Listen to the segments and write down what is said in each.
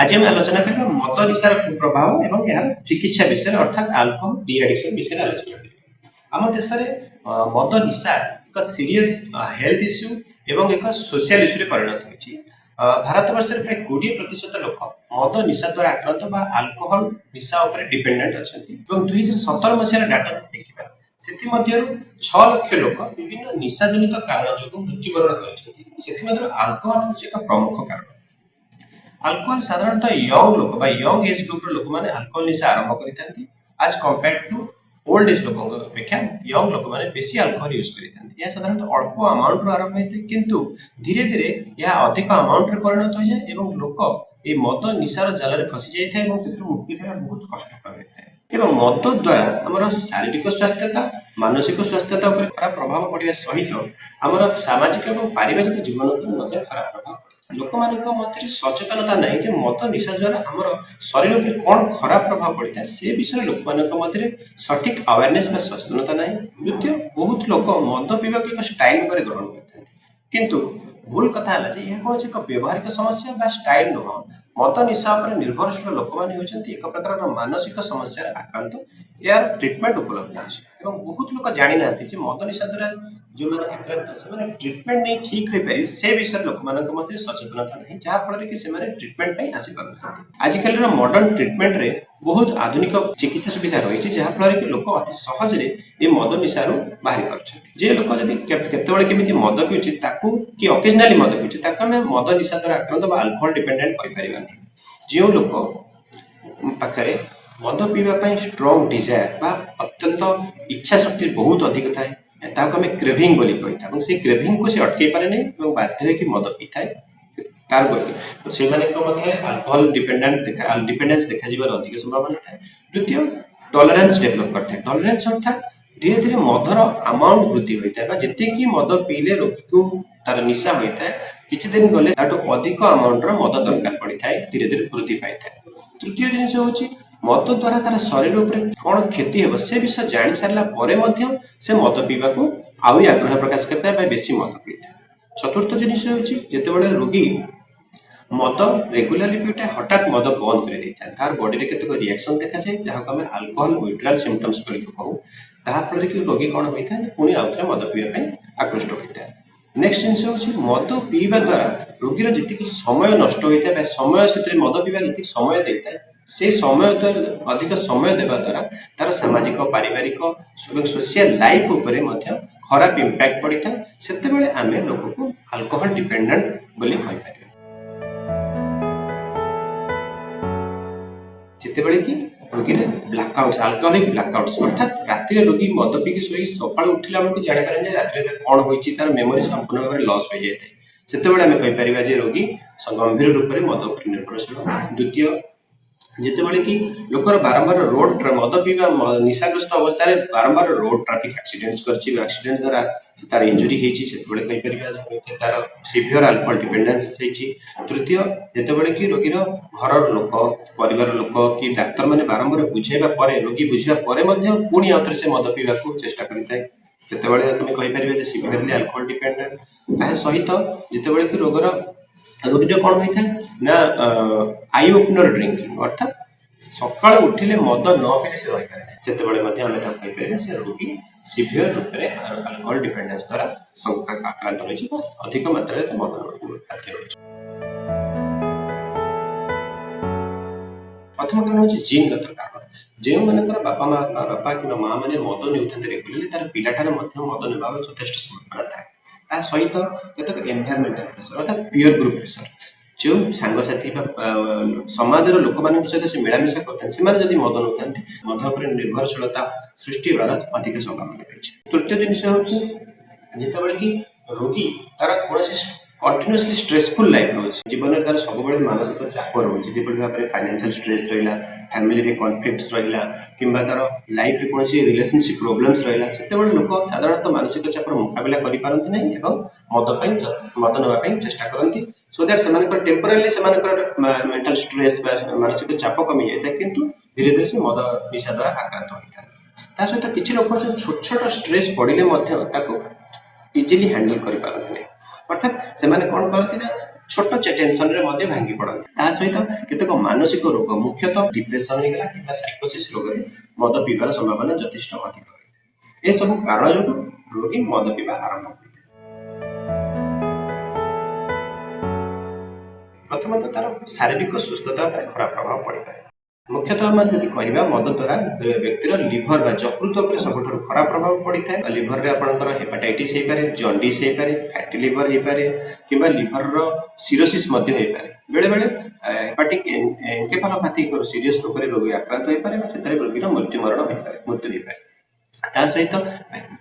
आज हम आलोचना करेंगे मद निशार प्रभाव एवं यार चिकित्सा विषय अर्थात अल्कोहल डी एडिक्शन विषय आलोचना करेंगे। आम देश में मद निशा एक सीरियस हेल्थ इश्यू एवं एक सोशल इश्यू परिणत होती। भारत वर्ष में प्राय 20% लोक मद निशा द्वारा आक्रांत बा अल्कोहल निशा उपर डिपेंडेंट अच्छा। 2017 मसीहार डाटा देखा से 6 लाख लोक विभिन्न निशाजनित कारण जो मृत्युवरण कर अल्कोहल हूँ एक प्रमुख कारण। अल्कोहल साधारणतः यंग लोक बा यंग एज ग्रुप लोक माने अल्कोहल निशा आरंभ करिथांती आज कंपेयर टू ओल्ड एज लोक अपेक्षा यंग लोक माने बेसी अल्कोहल यूज करिथांती। या साधारणतः अल्प अमाउंट रो आरंभ होइते किंतु धीरे धीरे या अधिक अमाउंट रे परिणत हो जाय एवं लोक ए मद निशार जाल रे फसी जाय थाए एवं सेथु मुक्ति पाइबा बहुत कष्टकर होय थाए। एवं मद द्वारा हमर शारीरिक स्वास्थ्यता मानसिक स्वास्थ्यता उपर खराब प्रभाव पड़िया सहित हमर सामाजिक एवं पारिवारिक जीवन उपर मध्ये खराब प्रभाव लोक मध्य सचेतनता नहीं जे मद निशा द्वारा आम शरीर पर कौन खराब प्रभाव पड़ता है से विषय लोक मध्य सठिक अवेयरनेस सचेतनता नहीं। द्वितीय बहुत लोक मद पीवा को एक स्टाइल भाव ग्रहण करते किंतु भूल कथा है यह कौन एक व्यवहारिक समस्या बा स्टाइल नुह मद निशा पर निर्भरशील लोक मैंने एक प्रकार मानसिक समस्या आक्रांत यार ट्रिटमेंट उपलब्ध अच्छे। बहुत लोग जानी ना मद निशा द्वारा जो मैंने आक्रांत से ट्रिटमेंट नहीं ठीक हो पारे से विषय लोक मध्य सचेतनता नहीं जहाँफल कि ट्रिटमेंट आसी पार। आजिकल मॉडर्न ट्रिटमेंट रे बहुत आधुनिक चिकित्सा सुविधा रही जहाँफल कि लोक अति सहज मद निशा बाहरी पार्टी लोक जब केतबेले मद पीछे कि ऑकेजनली मद पीछे मद निशा द्वारा आक्रांत अल्कोहल डिपेंडेंट करें जो लोक पाखे मद पीवा स्ट्रॉन्ग डिजायर बा अत्यंत इच्छा शक्ति बहुत अधिक थाए ताको हमें क्रेविंग बोली कही से क्रेविंग को से अटकई पारे नहीं बाध्य हो मद पी थाए तार तो से अल्कोहल डिपेंडेंस देखा अधिक संभावना थाए। द्वितीय टॉलरेंस डेवलप करता है टॉलरेंस अर्थात धीरे धीरे मदर अमाउंट वृद्धि होता है जी मद पीले रोगी को तार निशा होता है किसी दिन गले अधिक अमाउंट मद दरकार पड़ी था धीरे धीरे वृद्धि पाई था। तृतीय जिनस हूँ मद द्वारा तार शरीर उपर कौन क्षति हे से विषय जानी सारा से मद पीवा को आहरी आग्रह प्रकाश करता है बेसी मद पी था। चतुर्थ जिनस हूँ जिते रोगी मद रेगुलारली पीटा हठात मद बंद कर देता है तार बॉडी रे केतक रिएक्शन देखा जाए जहाँ को अल्कोहल विड्रॉल सिम्पटम्स कहू ताफल कि रोगी कौन होता है पुणी आउ थे मद पीवा आकृष्ट होता है। नेक्स्ट जिनस हूँ मद पीवा द्वारा रोगीर जी समय नष्ट होता है समय से मद पीवा जी समय देता है से समय अधिक समय देवा द्वारा तार सामाजिक पारिवारिक सोशल लाइफ उपरे खराब इंपैक्ट पड़ी था से आम लोक को अल्कोहल डिपेंडेंट बोली कहि पारिबा। जितेबाला कि रोगी ब्लैकआउट अल्कोहलिक ब्लैकआउट अर्थात राति रोगी मद पीकी शोई सका उठला बेलू जापारे राति कौन होती तार मेमोरी संपूर्ण भाव लस हो जाए से कहीपर रोगी गंभीर रूप से मद पर निर्भरशील। द्वितीय जितेबाला कि लोकर बारंबार रोड मद पीवा निशाग्रस्त अवस्था बारंबार रोड ट्राफिक एक्सीडेंट्स एक्सीडेंट द्वारा तार इंजुरी होती तार सीवियर अल्कोहल डिपेंडेंस। तृतीय जितेबाला कि रोगीर घर लोक परिवार लोक कि डाक्तर मैंने बारंबार बुझाइबा रोगी बुझाइबा पुणी आउे से मद पीवा को चेष्टा करें से कहीपर सीवियरली अल्कोहल डिपेंडेंट। या सहित जितेबाला कि रोगर रोगी कौन होता है ना आई ओपनर ड्रिंकिंग अर्थात सका उठिले मद न पीले से रही पारे से रोगी सीवियर रूप से अल्कोहल डिपेंडेंस द्वारा आक्रांत रही अधिक मात्रा से मद बाध्य रही। प्रथम कारण हूँ जीनगत कारण जो मानकर बापा कि माँ मैंने मद नहीं रेगुलाली तार पिलाटार मद ना यथेष संभावना थाए सहित केतक एनवायरमेंटल प्रेशर अर्थात पीयर ग्रुप प्रेशर जो सांगसाथी समाज लोक मान सहित से मिलामिशा करते हैं मद नौ मद पर निर्भरशीलता सृष्टि होवार अधिक संभावना रही। तृतीय जिनस हूँ जितेबाला कि रोगी तार कौन कंटिन्यूअसली स्ट्रेसफुल लाइफ रोचे जीवन में तार सब मानसिक चाप रोचे जो भाव में फाइनेंशियल स्ट्रेस रहा फैमिली रे कॉन्फ्लिक्ट्स रहा कि तार लाइफ रे कौन रिलेशनशिप प्रोब्लेम्स रहा से लोक साधारणतः मानसिक चाप मुकाबला करते मद नापी चेष्टा करती सो दैट से टेम्पोरारी से मेंटल स्ट्रेस मानसिक चाप कमी जाए कि धीरे धीरे से मद निशा द्वारा आक्रांत होता है। सहित किसी लोक छोट छोट स्ट्रेस पड़े इजिली हैंडल कर पारती अर्थात से कौन करती ना छोट टेंशन रे मध्य भांगी पड़ती ता सहित केतक मानसिक रोग मुख्यतः डिप्रेशन होगा कि साइकोसिस रोग में मद पीबार संभावना यथेष्ट अधिक रही है। सब कारण जो रोगी मद पीवा आरंभ करते प्रथमतः तार शारीरिक सुस्थता पर खराब प्रभाव पड़ पाए। मुख्यतः आम जब कह मद द्वारा व्यक्तिर लिभर यकृत पर सब खराब प्रभाव पड़ी था। लिभर में आपंकर हेपाटाइटिस हो पारे, जंडिस हो पारे, फैटी लिभर हो पारे कि लिभर सिरोसिस बेले बेले हेपाटिक एनकेफालोपैथिक सीरीयस रोग रोगी आक्रांत हो पारे से रोगीर मृत्युमरण हो पारे मृत्यु हो पारे। ता सहित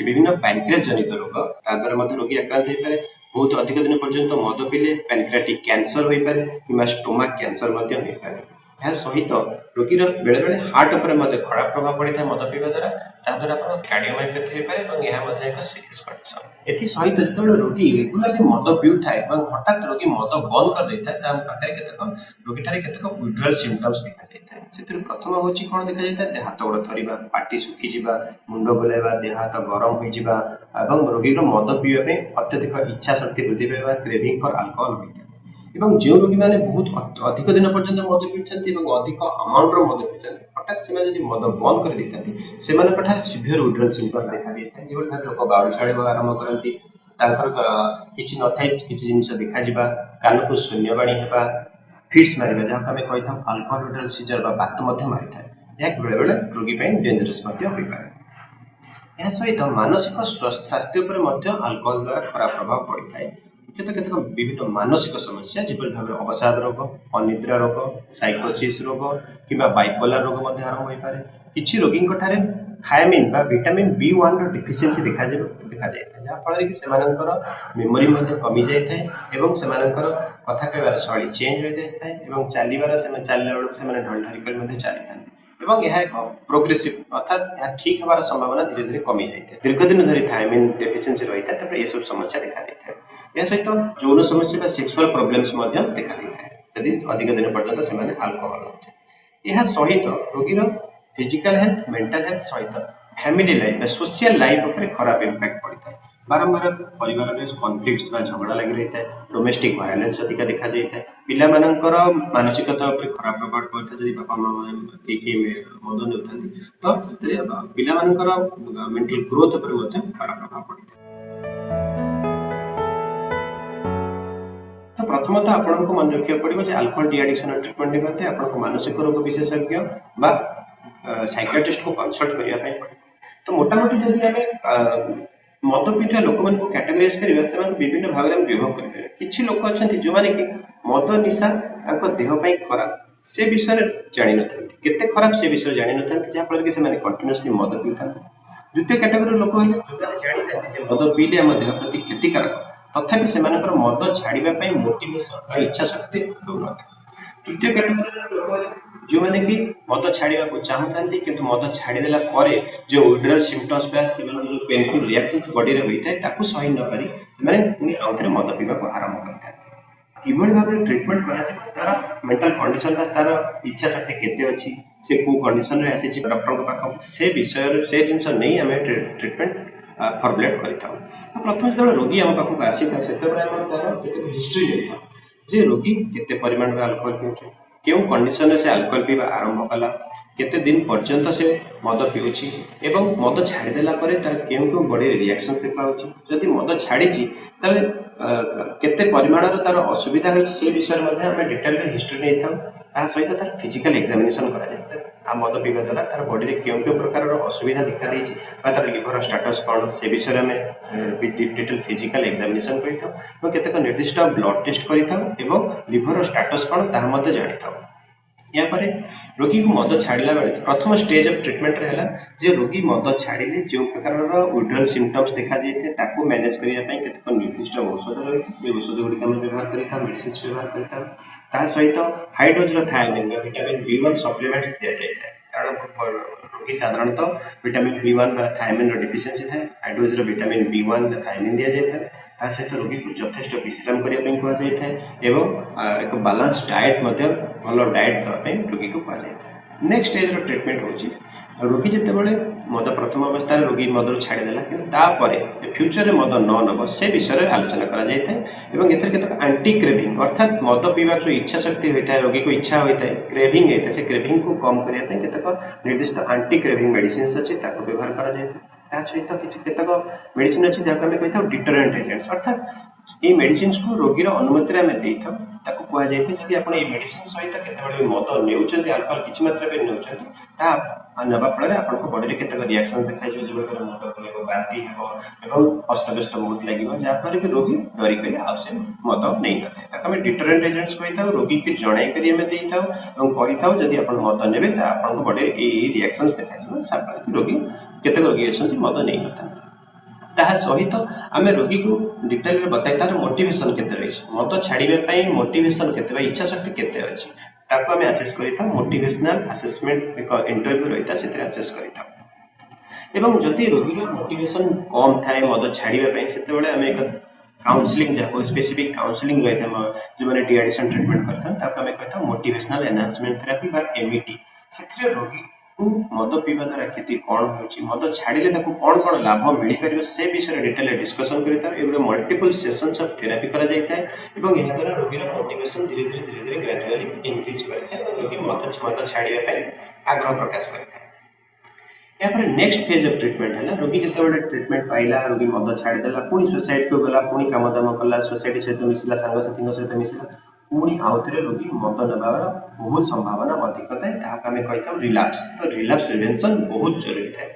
विभिन्न पैनक्रियास जनित रोग द्वारा रोगी आक्रांत हो पारे। बहुत अधिक दिन पर्यंत मद पीले पैनक्रियाटिक कैंसर हो पारे कि स्टोमाक कैंसर हो पारे। यह सहित रोगीर बेले बेले हार्ट उपर खराब प्रभाव पड़ी था मद पीवा द्वारा ताद्वारा कार्डियोमायोपैथी हो पारे एक सीरीयस कंडीशन। एथि सहित जो रोगी रेगुलाली मद पीउଥାଏ हठात रोगी मद बंद कर देता है पाखे केतक रोगी ठारे केतक विड्रॉल सिम्पटम्स देखा जाता है। से प्रथम होची कोन देखा जाता है हाथ गोड़ थरिबा, पाटी सुखी जिबा, मुंड बुलाइबा, देह हाथ गरम हो जिबा एवं रोगी मद पीवा पे अत्यधिक इच्छा शक्ति वृद्धि पाइबा, क्रेविंग फॉर अल्कोहल होता है। एवं जो रोगी मैंने बहुत अधिक दिन पर्यंत मद पीछे अधिक अमाउंट मद पीछे हठात से मद बंद कर देते से सीवियर विड्रॉल सिम्पटम देखा जाता है। जो लोक बाउल छाड़ा आरंभ करती किसी न था कि जिन देखा कान को शून्यवाणी होगा, फिट्स मारे जहाँ आम कही था अल्कोहल विड्रॉल सीजर बात मारी था यह बेले बेले रोगी डेंजरस हो पाए। यह सहित मानसिक स्वास्थ्य पर अल्कोहल द्वारा खराब प्रभाव पड़ता है। मुख्यतः केतक विभिन्न मानसिक समस्या जिपरि भाव अवसाद रोग, अनिद्रा रोग, साइकोसिस रोग कि बाइपोलर रोग आरंभ हो पारे। किछि रोगी थायमिन बा विटामिन B1 रो डिफिशिएंसी देखा जाए जहाँ फल कि मेमोरी कमी जाए एवं सेमानकर कथा कहबार शैली चेंज हो जाए एवं चलबार चलने बेलू ढल ढल चली था एवं यह एक प्रोग्रेसिव अर्थात यह ठीक हमार संभावना धीरे धीरे कमी जाए। दीर्घ दिन धरी थायमिन डेफिशिएंसी रही है ये सब समस्या देखा जाए। यह सहित यौन समस्या सेक्सुअल प्रोब्लेम्स देखा जाए यदि अधिक दिन पर्यंत से अल्कोहल यह सहित रोगीर फिजिकल हेल्थ, मेंटल हेल्थ सहित फैमिली लाइफ सोशल लाइफ पर खराब इम्पैक्ट पड़ता है। बारंबार परिवार में कॉन्फ्लिक्ट्स बा झगड़ा लगी रही है, डोमेस्टिक वायलेंस अधिक देखा जाए है, पिला मानसिकता खराब प्रभाव पड़ता है। जब बापा माँ किए मद ने तो पिला मेंटल ग्रोथ पर खराब प्रभाव पड़ता है। तो प्रथमतः आपको मन रखा पड़ो अल्कोहल डीएडिक्शन ट्रिटमेंट निमंते आपको मानसिक रोग विशेषज्ञ बा साइकियाट्रिस्ट को कंसल्ट करने पड़े। तो मोटामोटी जदि आम मद पीता लोक मान कैटेगराइज करवा विभिन्न भाग में विभाग कर किसी लोक अच्छा जो मैंने कि मद निशा देहपाई खराब से विषय जानी न केते खराब से विषय जानी न जहाँफल कि कंटिन्यूअसली मद पीता। द्वितीय कैटेगोरी लोक जो जानी था मद पीले आम देह प्रति क्षतिकारक तथापि से मद छाड़ापी मोटिवेशन इच्छा शक्ति दौन। तृतीय कैटेगोरी लोक जो मैंने कि मद छाड़ा को चाहूँ कि मद छाड़देला जो विड्रॉल सिम्पटम्स जो पेनफुल रिएक्शंस बॉडी में होता है सही न पारी पुणी आउ थे मद पीवा आरंभ करते किभली भाव में ट्रिटमेंट करा तार मेंटल कंडीशन तार इच्छा शक्ति केते अच्छी से को कंडीशन रे आसी डॉक्टर के पाख से विषय से जिनस नहीं आम ट्रिटमेंट फॉरवर्ड करता। तो प्रथम जो रोगी आम पाखक आसी था से तार केते हिस्ट्री लेता जे रोगी केते परिमाण में अल्कोहल पीउछ, क्यों कंडीशन से अल्कोहल पीवा आरंभ कला, केते दिन पर्यंत से मद पीउछि एवं मद छाड़देला तार क्यों क्यों बॉडी रिएक्शंस देखा जदि मद छाड़ी ताले केते परिमाण तार असुविधा होइछि से विषय में आम डिटेल हिस्ट्री नहीं था सहित तार फिजिकल एग्जामिनेशन करा मद पीवा द्वारा तार बॉडी में क्यों क्यों प्रकार असुविधा देखा देछि तार लिवर स्टेटस कौन से विषय में डिटेल फिजिकल एग्जामिनेशन करिथाउ केतेक निर्दिष्ट ब्लड टेस्ट करिथाउ एवं लिवर स्टेटस कौन ताहा जानी था। यापर रोगी को मद छाड़ा बेले प्रथम स्टेज ऑफ ट्रीटमेंट रहा जे रोगी मद छाड़े जो प्रकार विड्रॉल सिम्पटम्स देखा जाए मैनेज करने केतक निर्दिष्ट औषध रही से औषध गुड़िक व्यवहार करता मेडिसिन व्यवहार करता सहित high dose thiamine vitamin B1 supplements दि जाए कारण रोगी साधारणतः विटामिन B1 थायमिन डिफिशिएंसी थाए high dose vitamin B1 thiamine दि जाए सहित रोगी को यथेष्ट विश्राम करने कहुए एवं एक बालांस डाएट भल डाएट देवाई रोगी को कहुए। नेक्स्ट स्टेज रो ट्रीटमेंट होची रोगी जेतेबेले मद प्रथम अवस्था रोगी मद छाड़देला कि फ्यूचर में मद न नब से विषय में आलोचना करा केतक आंटी क्रेविंग अर्थात मद पीवा जो इच्छा शक्ति होता है रोगी को इच्छा होता है क्रेविंग होता है से क्रेविंग को कम करने केतक निर्दिष्ट आंटी क्रेविंग मेडिसिन अच्छी व्यवहार करा सहित किसी केतक मेडिसिन अच्छी जहाँ कही था डिटरेंट एजेंट्स अर्थात ये मेडिसिन को रोगीर अनुमति आम दे कहुए जदि आप मेडिसिन सहित केतबे मद ने आल्कोहल किसी मात्रा में नवा फल आपको बॉडी में केतक रिएक्शन देखा जो मुंड बुलेब बांति हो अस्तव्यस्त बहुत लगे जहाँफल कि रोगी डरिक आसे मद नहीं न था डिटरेंट एजेंट्स कही था रोगी की जन कही था जदि आप मद ने आपको बॉडी रिएक्शन देखा रोगी केतक रोगी अच्छा मद नहीं न सहित आम रोगी को डिटेल बताई तार मोटिवेशन केते रही मद छाड़ापी मोटिवेशन केते इच्छा शक्ति केते अच्छी ताको आम आसेस करता मोटिवेशनल आसेसमेंट एक इंटरव्यू रही था से आसेस करता एवं जदि रोगी मोटिवेशन कम थाए मद छाड़ापी से आम एक काउंसलिंग जहाँ स्पेसिफिक काउंसलिंग रही था जो मैंने डी एडिक्शन ट्रीटमेंट करता कहता मोटिवेशनल एनहांसमेंट थेरापी बा एमईटी से रोगी मद पीवा द्वारा क्षति कौन हो मद छाड़े कौन कौन लाभ मिल पार से विषय डिटेल डिस्कसन कर मल्टीपल सेशंस ऑफ थेरापी करा जाता है यह द्वारा रोगीर मोटिवेशन धीरे धीरे ग्रेजुअली इंक्रीज करता है रोगी मद छाड़ापी आग्रह प्रकाश करता है यापर नेक्स्ट फेज ऑफ ट्रीटमेंट है रोगी जिते ट्रीटमेंट पाइला रोगी मद छाड़देला पुणी सोसाइटी को गला पुणी काम दाम कला सोसाइटी सहित मिसला सांगसाथी सहित मिसला पुणी आउ थे रोगी मद नबार बहुत संभावना अधिक थाए आम कही रिलैप्स तो रिलैप्स प्रिवेंशन बहुत जरूरी थाए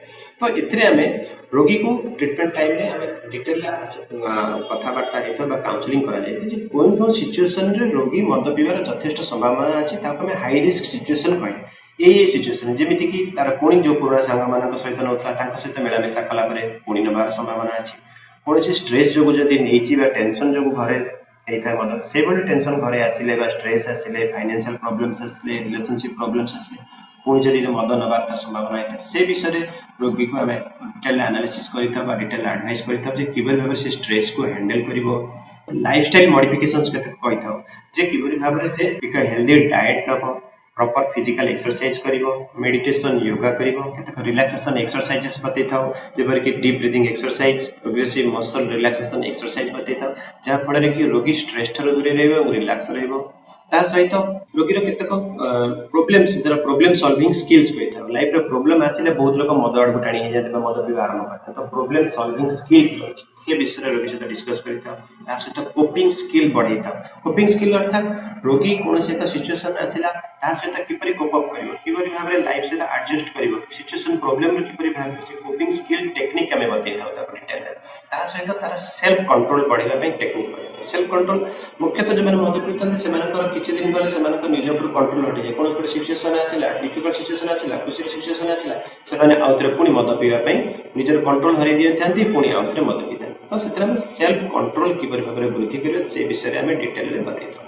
तो ये रोगी को ट्रीटमेंट टाइम रे आम डिटेल कथबार्ता होता काउंसलिंग कर कौन कौन सिचुएसन रे रोगी मद पीवार यथेष्ट संभावना अच्छी आम हाई रिस्क सिचुएसन कहे ये सिचुएसन जमीक तार पुणी जो पुराना सांग मान सहित नौला सहित मिलामिशा कलापर पुणी नबार संभावना अच्छी कौन स्ट्रेस जो नहीं टेंशन जो घरे मद से टेंशन घरे आसिले स्ट्रेस आसिले फाइनेंशियल प्रॉब्लम्स आसिले रिलेशनशिप प्रॉब्लम्स आसिले पुणी जदि मद नबार तार संभावना होता है से विषय रोगी को आम डिटेल एनालिसिस कर डिटेल एडवाइस कर किभली भाव से स्ट्रेस को हैंडल कर लाइफस्टाइल मॉडिफिकेशंस कही था किभली भाव से एक हेल्दी डाएट नब प्रॉपर फिजिकल एक्सरसाइज करिवो मेडिटेशन योगा करिवो केतक रिलैक्सेशन एक्सरसाइजेस बतै था जेबर कि deep breathing exercise progressive muscle relaxation exercise बतै था जहाँ फल कि रोगी स्ट्रेस ठार दूर रहिबो रिलैक्स रहिबो ता सहित रोगीर केतक प्रॉब्लम सॉल्विंग स्किल्स कही था लाइफ रे प्रॉब्लम आसिले बहुत लोग मद आड़ को टाणी जाते मद पीवा आरंभ करते तो प्रॉब्लम सॉल्विंग स्किल्स से विषय रोगी सहित डिस्कस करता सहित कोपिंग स्किल बढ़ाई था कोपिंग स्किल अर्थात रोगी कौन एक सिचुएशन आसला सहित किपरि कोप अप करिवो किपरि भाव रे लाइफ सहित एडजस्ट करिवो सिचुएशन प्रॉब्लम रे किपरि भाव से कोपिंग स्किल टेक्निक हमें बतै था ताको डिटेल रे सहित तार सेल्फ कंट्रोल बढ़ाइबा पे टेक्निक करता सेल्फ कंट्रोल मुख्यतः जो मैंने मद पीता से किसी दिन गले से निज उपर कंट्रोल हटि जाए कौन सिचुएशन आसला डिफिकल्ट सिचुएशन आसला खुशी सिचुएशन आसला से आउ थे पुणी मद पीवा निजर कंट्रोल हर दी था पुणी आउ थे मद पीता तो से सेल्फ कंट्रोल किपरि भाव में वृद्धि कर से विषय में डिटेल रे बतै था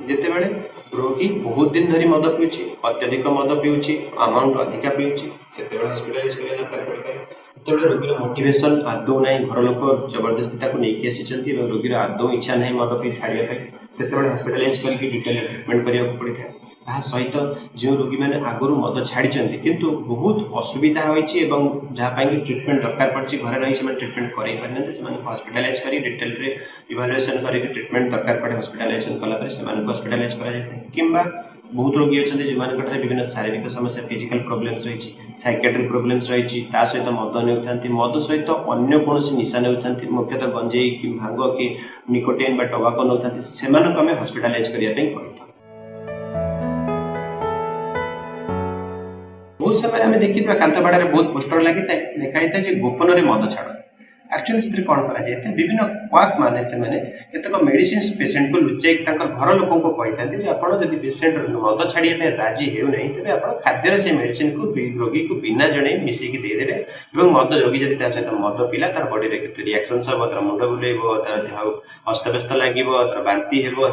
जितेबाला रोगी बहुत दिन धरी मद पीऊँ अत्यधिक मद पीऊँ अमाउंट अधिका पीऊँ से हस्पिटालाइज कर दरकार पड़े जो रोगीर मोटिवेशन आदौ ना घर लोक जबरदस्ती नहीं आसी रोगीर आदौ इच्छा ना मद पी छाड़ापी से हस्पिटालाइज करके डिटेल ट्रिटमेंट करा पड़ता है सहित जो रोगी मैंने आगुरी मद छाड़ी किंतु बहुत असुविधा होती जहाँपाई कि ट्रिटमेंट दरकार पड़ी घर रही से ट्रिटमेंट कराई पारे से हस्पिटालाइज कर डिटेल इवालुएसन करके ट्रिटमेंट दरकार पड़े हस्पिटालाइजेशन कलापर से हस्पिटालाइज कर किंबा बहुत रोगी अच्छा जो विभिन्न शारीरिक समस्या फिजिकल प्रोब्लेम्स रही साइकेट्रिक प्रोब्लेम्स रही सहित मद ने मद सहित अन्य कौन निशा ने मुख्यतः गंजेई कि भांग कि निकोटिन टबाको नौता से हस्पिटालाइज करने बहुत समय देखी कांतबाड़ बहुत पोस्टर लगी लिखाई गोपन मद छाड़ एक्चुअली से कौन कर विभिन्न क्वाक माने से केतक मेडिसिन पेसेंट को लुचाई घर लोक कही आप जब पेसेंट मद छाड़िया राजी होना तेज आप खाद्य से मेडिसिन को रोगी को बिना जड़े मिसेक देदेवे और मद रोगी जब सहित मद पीला तार बॉडी में रिएक्शन हम तार मुंड बुलेब तार देह अस्तव्यस्त लगे तार बांति हो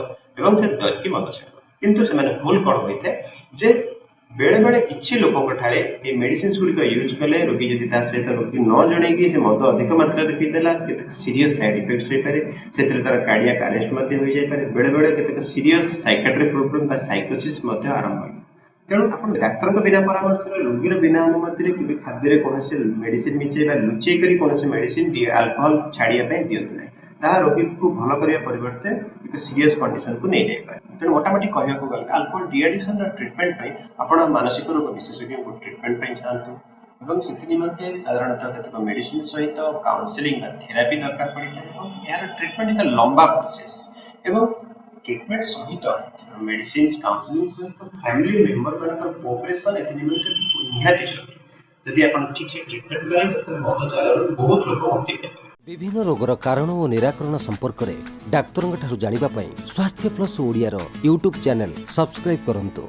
से डर की मद छाड़ किंतु से भूल कौन होता है जे बेले बेले किसी लोक मेडिसिन गुड़िक यूज कले रोगी जदि सहित रोगी न जन से मद अधिक मात्रा पीदेला केतक सीरीयस साइड इफेक्ट्स हो पारे से तार कार्डियक अरेस्ट हो जाए बेले बेले केतक सीरीयस साइकेट्रिक प्रोब्लेम साइकोसिस आरंभ हो तेणु आप डाक्तर बिना परामर्श रोगीर बिना अनुमति के खाद्य कौन मेडिसिन मिचेबा लुचेक कौन मेडिसिन अल्कोहल छाड़िया दिंतु ना ताहा रोगी को भल करने परिवर्ते एक सीरीयस कंडीशन को नहीं जाए तेणु मोटामोटी कहना गले अल्कोहल डिएडिक्शन ट्रिटमेंट आप मानसिक रोग विशेषज्ञ को ट्रिटमेंट चाहतु और से निमंते साधारणतः केतक मेडिसिन सहित काउनसिलिंग थेरापी दरकार पड़ी था यार ट्रिटमेंट एक लंबा प्रोसेस एवं ट्रिटमेंट सहित मेडिसिन काउनसिलिंग सहित फैमिली मेंबर मान कोऑपरेशन ए निमंते निहाती जरूरी यदि आप ठीक से ट्रिटमेंट करेंगे तो मद चाल बहुत लोग मुक्ति पाए विभिन्न रोगर कारण और निराकरण संपर्क में डाक्तरों ठारू जानिबा पई स्वास्थ्य plus Odia YouTube channel subscribe करंतु।